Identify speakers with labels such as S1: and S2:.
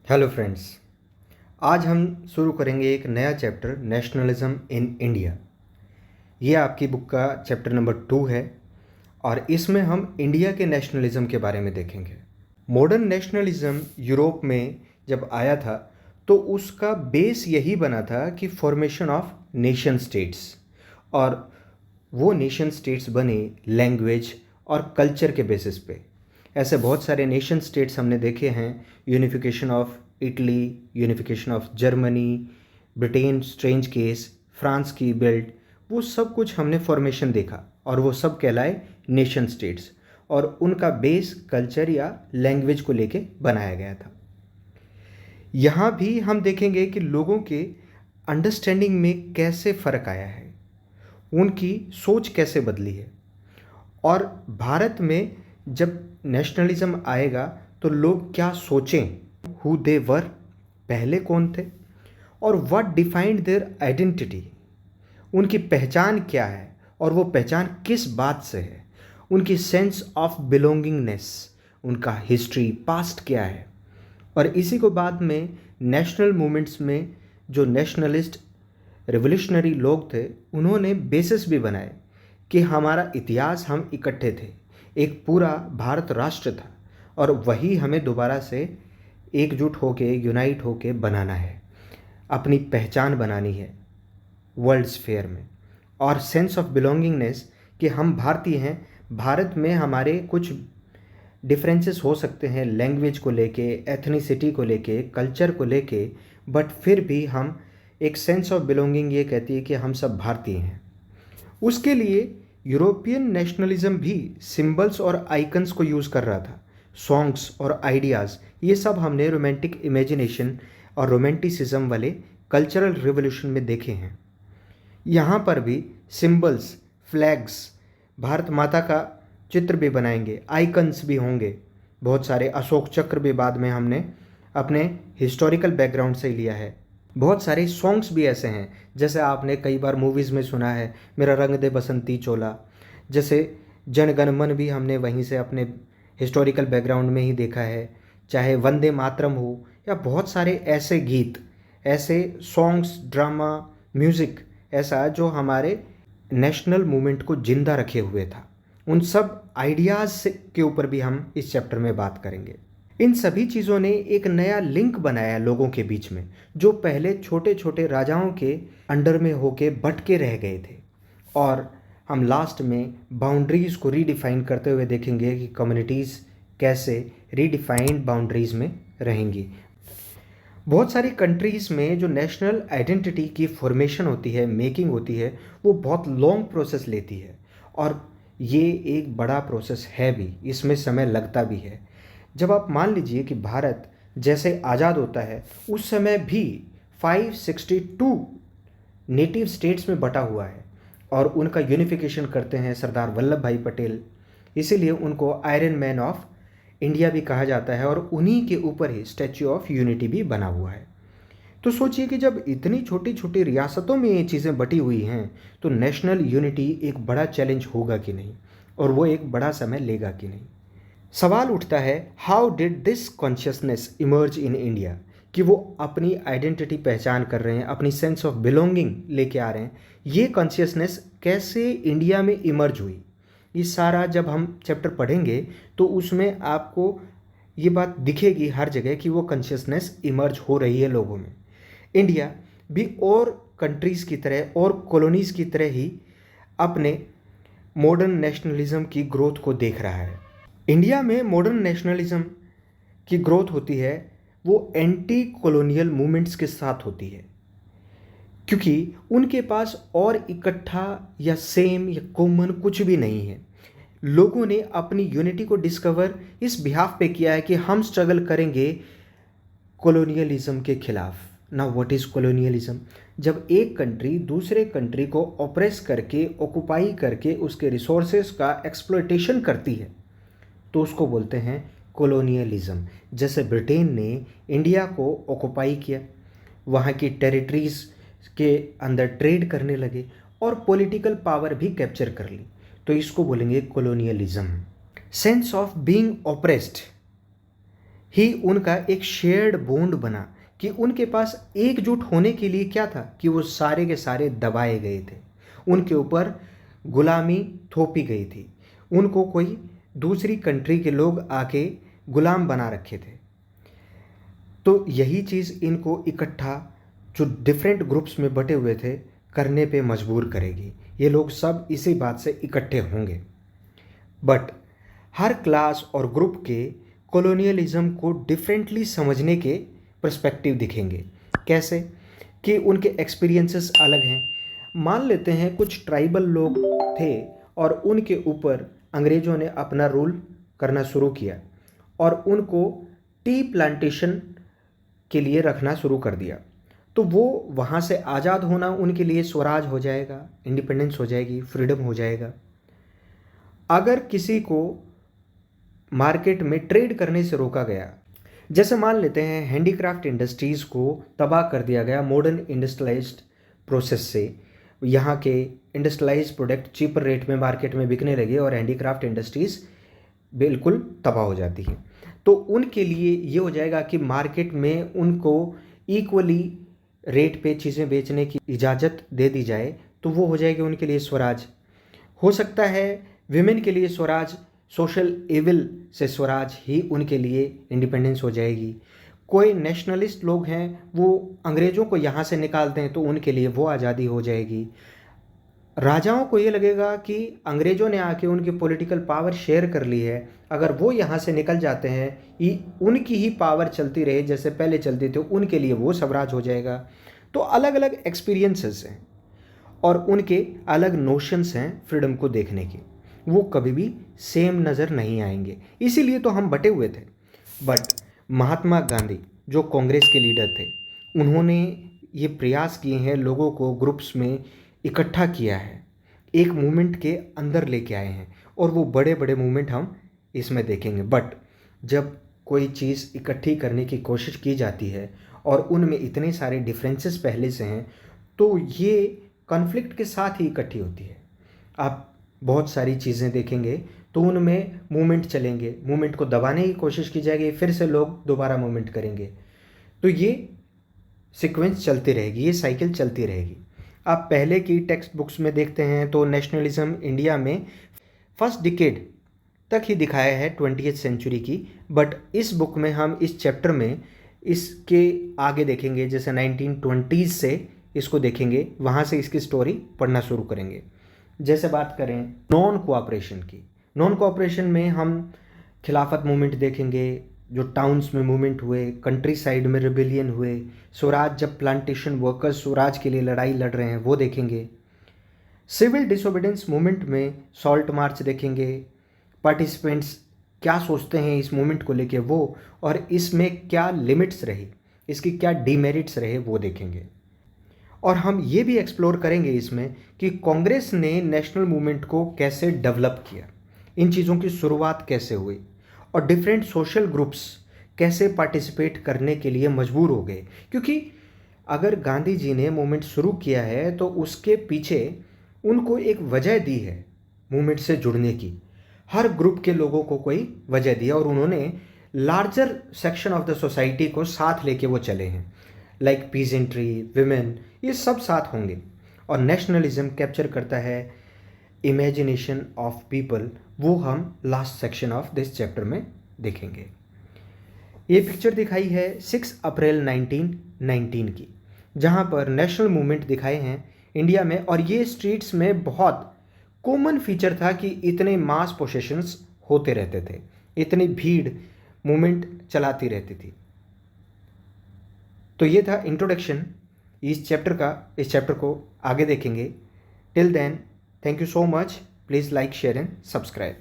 S1: Hello friends. आज हम शुरू करेंगे एक नया चैप्टर नेशनलिज्म इन इंडिया। ये आपकी बुक का चैप्टर नंबर 2 है और इसमें हम इंडिया के नेशनलिज्म के बारे में देखेंगे। मॉडर्न नेशनलिज्म यूरोप में जब आया था तो उसका बेस यही बना था कि फॉर्मेशन ऑफ नेशन स्टेट्स, और वो नेशन स्टेट्स बने लैंग्वेज और कल्चर के बेसिस पे। ऐसे बहुत सारे नेशन स्टेट्स हमने देखे हैं, unification of Italy, unification of Germany, Britain strange case, France की बिल्ड, वो सब कुछ हमने फॉर्मेशन देखा और वो सब कहलाए नेशन स्टेट्स, और उनका बेस कल्चर या लैंग्वेज को लेके बनाया गया था। यहाँ भी हम देखेंगे कि लोगों के अंडरस्टैंडिंग में कैसे फ़र्क आया है, उनकी सोच कैसे बदली है, और भारत में जब नेशनलिज्म आएगा तो लोग क्या सोचें, हु दे वर, पहले कौन थे, और व्हाट डिफाइंड देयर आइडेंटिटी, उनकी पहचान क्या है और वो पहचान किस बात से है, उनकी सेंस ऑफ बिलोंगिंगनेस, उनका हिस्ट्री पास्ट क्या है। और इसी को बाद में नेशनल मूवमेंट्स में जो नेशनलिस्ट रिवोल्यूशनरी लोग थे उन्होंने बेसिस भी बनाए कि हमारा इतिहास, हम इकट्ठे थे, एक पूरा भारत राष्ट्र था और वही हमें दोबारा से एकजुट होके, यूनाइट होके बनाना है, अपनी पहचान बनानी है वर्ल्ड स्फेयर में। और सेंस ऑफ बिलोंगिंगनेस कि हम भारतीय हैं, भारत में हमारे कुछ डिफरेंसेस हो सकते हैं लैंग्वेज को लेके, एथनिसिटी को लेके, कल्चर को लेके, बट फिर भी हम एक सेंस ऑफ बिलोंगिंग ये कहती है कि हम सब भारतीय हैं। उसके लिए यूरोपियन नेशनलिज्म भी सिंबल्स और आइकन्स को यूज़ कर रहा था, सॉन्ग्स और आइडियाज़, ये सब हमने रोमांटिक इमेजिनेशन और रोमांटिसिज्म वाले कल्चरल रिवोल्यूशन में देखे हैं। यहाँ पर भी सिंबल्स, फ्लैग्स, भारत माता का चित्र भी बनाएंगे, आइकन्स भी होंगे, बहुत सारे अशोक चक्र भी बाद में हमने अपने हिस्टोरिकल बैकग्राउंड से लिया है। बहुत सारे सॉन्ग्स भी ऐसे हैं, जैसे आपने कई बार मूवीज़ में सुना है मेरा रंग दे बसंती चोला, जैसे जन गण मन भी हमने वहीं से अपने हिस्टोरिकल बैकग्राउंड में ही देखा है, चाहे वंदे मातरम हो, या बहुत सारे ऐसे गीत, ऐसे सॉन्ग्स, ड्रामा, म्यूज़िक ऐसा जो हमारे नेशनल मूवमेंट को जिंदा रखे हुए था। उन सब आइडियाज़ के ऊपर भी हम इस चैप्टर में बात करेंगे। इन सभी चीज़ों ने एक नया लिंक बनाया लोगों के बीच में, जो पहले छोटे छोटे राजाओं के अंडर में होके भटके रह गए थे। और हम लास्ट में बाउंड्रीज़ को रीडिफाइन करते हुए देखेंगे कि कम्युनिटीज़ कैसे रीडिफाइंड बाउंड्रीज़ में रहेंगी। बहुत सारी कंट्रीज़ में जो नेशनल आइडेंटिटी की फॉर्मेशन होती है, मेकिंग होती है, वो बहुत लॉन्ग प्रोसेस लेती है, और ये एक बड़ा प्रोसेस है भी, इसमें समय लगता भी है। जब आप मान लीजिए कि भारत जैसे आज़ाद होता है उस समय भी 562 नेटिव स्टेट्स में बटा हुआ है, और उनका यूनिफिकेशन करते हैं सरदार वल्लभ भाई पटेल, इसीलिए उनको आयरन मैन ऑफ इंडिया भी कहा जाता है, और उन्हीं के ऊपर ही स्टैच्यू ऑफ यूनिटी भी बना हुआ है। तो सोचिए कि जब इतनी छोटी छोटी रियासतों में ये चीज़ें बटी हुई हैं तो नेशनल यूनिटी एक बड़ा चैलेंज होगा कि नहीं, और वो एक बड़ा समय लेगा कि नहीं। सवाल उठता है, how did this consciousness emerge in India, कि वो अपनी आइडेंटिटी पहचान कर रहे हैं, अपनी सेंस ऑफ बिलोंगिंग लेके आ रहे हैं, ये कॉन्शियसनेस कैसे इंडिया में इमर्ज हुई। ये सारा जब हम चैप्टर पढ़ेंगे तो उसमें आपको ये बात दिखेगी हर जगह कि वो कॉन्शियसनेस इमर्ज हो रही है लोगों में। इंडिया भी और कंट्रीज़ की तरह और कॉलोनीज़ की तरह ही अपने मॉडर्न नेशनलिज्म की ग्रोथ को देख रहा है। इंडिया में मॉडर्न नेशनलिज्म की ग्रोथ होती है वो एंटी कॉलोनियल मूवमेंट्स के साथ होती है, क्योंकि उनके पास और इकट्ठा या सेम या कॉमन कुछ भी नहीं है। लोगों ने अपनी यूनिटी को डिस्कवर इस बिहाफ पे किया है कि हम स्ट्रगल करेंगे कॉलोनियलिज्म के खिलाफ। Now what is colonialism? जब एक कंट्री दूसरे कंट्री को ऑप्रेस करके, ऑक्युपाई करके उसके रिसोर्सेज का एक्सप्लॉयटेशन करती है तो उसको बोलते हैं कॉलोनियलिज्म। जैसे ब्रिटेन ने इंडिया को ऑक्युपाई किया, वहाँ की टेरिटरीज़ के अंदर ट्रेड करने लगे और पॉलिटिकल पावर भी कैप्चर कर ली, तो इसको बोलेंगे colonialism. Sense of being oppressed, ही उनका एक शेयर्ड बॉन्ड बना कि उनके पास एकजुट होने के लिए क्या था कि वो सारे के सारे दबाए गए थे, उनके ऊपर गुलामी थोपी गई थी, उनको कोई दूसरी कंट्री के लोग आके गुलाम बना रखे थे। तो यही चीज़ इनको इकट्ठा, जो डिफरेंट ग्रुप्स में बटे हुए थे, करने पे मजबूर करेगी। ये लोग सब इसी बात से इकट्ठे होंगे। बट हर क्लास और ग्रुप के कॉलोनियलिज्म को डिफरेंटली समझने के पर्सपेक्टिव दिखेंगे। कैसे कि उनके एक्सपीरियंसेस अलग हैं। मान लेते हैं कुछ ट्राइबल लोग थे और उनके ऊपर अंग्रेज़ों ने अपना रूल करना शुरू किया और उनको टी प्लांटेशन के लिए रखना शुरू कर दिया। तो वो वहाँ से आज़ाद होना उनके लिए स्वराज हो जाएगा, इंडिपेंडेंस हो जाएगी, फ्रीडम हो जाएगा। अगर किसी को मार्केट में ट्रेड करने से रोका गया, जैसे मान लेते हैं हैंडीक्राफ्ट इंडस्ट्रीज़ को तबाह कर दिया गया मॉडर्न इंडस्ट्रियलाइज्ड प्रोसेस से, यहाँ के इंडस्ट्रियलाइज्ड प्रोडक्ट चीपर रेट में मार्केट में बिकने लगे और हैंडीक्राफ्ट इंडस्ट्रीज़ बिल्कुल तबाह हो जाती हैं। तो उनके लिए ये हो जाएगा कि मार्केट में उनको इक्वली रेट पे चीज़ें बेचने की इजाज़त दे दी जाए, तो वो हो जाएगी उनके लिए स्वराज। हो सकता है विमेन के लिए स्वराज, सोशल एविल से स्वराज ही उनके लिए इंडिपेंडेंस हो जाएगी। कोई नेशनलिस्ट लोग हैं, वो अंग्रेज़ों को यहाँ से निकाल दें तो उनके लिए वो आज़ादी हो जाएगी। राजाओं को ये लगेगा कि अंग्रेज़ों ने आके उनकी पॉलिटिकल पावर शेयर कर ली है, अगर वो यहाँ से निकल जाते हैं, उनकी ही पावर चलती रहे जैसे पहले चलती थी, उनके लिए वो स्वराज हो जाएगा। तो अलग अलग एक्सपीरियंसेस हैं और उनके अलग नोशंस हैं फ्रीडम को देखने की, वो कभी भी सेम नज़र नहीं आएंगे। इसीलिए तो हम बटे हुए थे। बट महात्मा गांधी जो कांग्रेस के लीडर थे, उन्होंने ये प्रयास किए हैं, लोगों को ग्रुप्स में इकट्ठा किया है, एक मूवमेंट के अंदर लेके आए हैं और वो बड़े बड़े मूवमेंट हम इसमें देखेंगे। बट जब कोई चीज़ इकट्ठी करने की कोशिश की जाती है और उनमें इतने सारे डिफरेंसेस पहले से हैं, तो ये कॉन्फ्लिक्ट के साथ ही इकट्ठी होती है। आप बहुत सारी चीज़ें देखेंगे तो उनमें मूवमेंट चलेंगे, मूवमेंट को दबाने की कोशिश की जाएगी, फिर से लोग दोबारा मूवमेंट करेंगे। तो ये सीक्वेंस चलती रहेगी, ये साइकिल चलती रहेगी। आप पहले की टेक्स्ट बुक्स में देखते हैं तो नेशनलिज्म इंडिया में फर्स्ट डिकेड तक ही दिखाया है 20वीं सेंचुरी की। बट इस बुक में हम इस चैप्टर में इसके आगे देखेंगे, जैसे 1920s से इसको देखेंगे, वहाँ से इसकी स्टोरी पढ़ना शुरू करेंगे। जैसे बात करें नॉन कोऑपरेशन की, नॉन कोऑपरेशन में हम खिलाफत मूवमेंट देखेंगे, जो टाउन्स में मूवमेंट हुए, कंट्री साइड में रिबेलियन हुए, स्वराज जब प्लांटेशन वर्कर्स स्वराज के लिए लड़ाई लड़ रहे हैं वो देखेंगे। सिविल डिसोबीडेंस मूवमेंट में सॉल्ट मार्च देखेंगे, पार्टिसिपेंट्स क्या सोचते हैं इस मूवमेंट को लेके वो, और इसमें क्या लिमिट्स रही, इसकी क्या डीमेरिट्स रहे वो देखेंगे। और हम ये भी एक्सप्लोर करेंगे इसमें कि कांग्रेस ने नेशनल मूवमेंट को कैसे डेवलप किया, इन चीज़ों की शुरुआत कैसे हुई और डिफरेंट सोशल ग्रुप्स कैसे पार्टिसिपेट करने के लिए मजबूर हो गए। क्योंकि अगर गांधी जी ने मूवमेंट शुरू किया है तो उसके पीछे उनको एक वजह दी है मूवमेंट से जुड़ने की, हर ग्रुप के लोगों को कोई वजह दी और उन्होंने larger section of the society को साथ लेके वो चले हैं, लाइक पीजेंट्री, विमेन, ये सब साथ होंगे। और नेशनलिज्म कैप्चर करता है इमेजिनेशन ऑफ पीपल, वो हम last section of this chapter में देखेंगे। ये पिक्चर दिखाई है 6 अप्रैल 1919 की, जहाँ पर नेशनल मूवमेंट दिखाए हैं इंडिया में। और ये स्ट्रीट्स में बहुत कॉमन फीचर था कि इतने मास प्रोसेशंस होते रहते थे, इतनी भीड़ मूवमेंट चलाती रहती थी। तो ये था इंट्रोडक्शन इस चैप्टर का। इस चैप्टर को आगे देखेंगे। Till then, thank you so much. Please like, share and subscribe.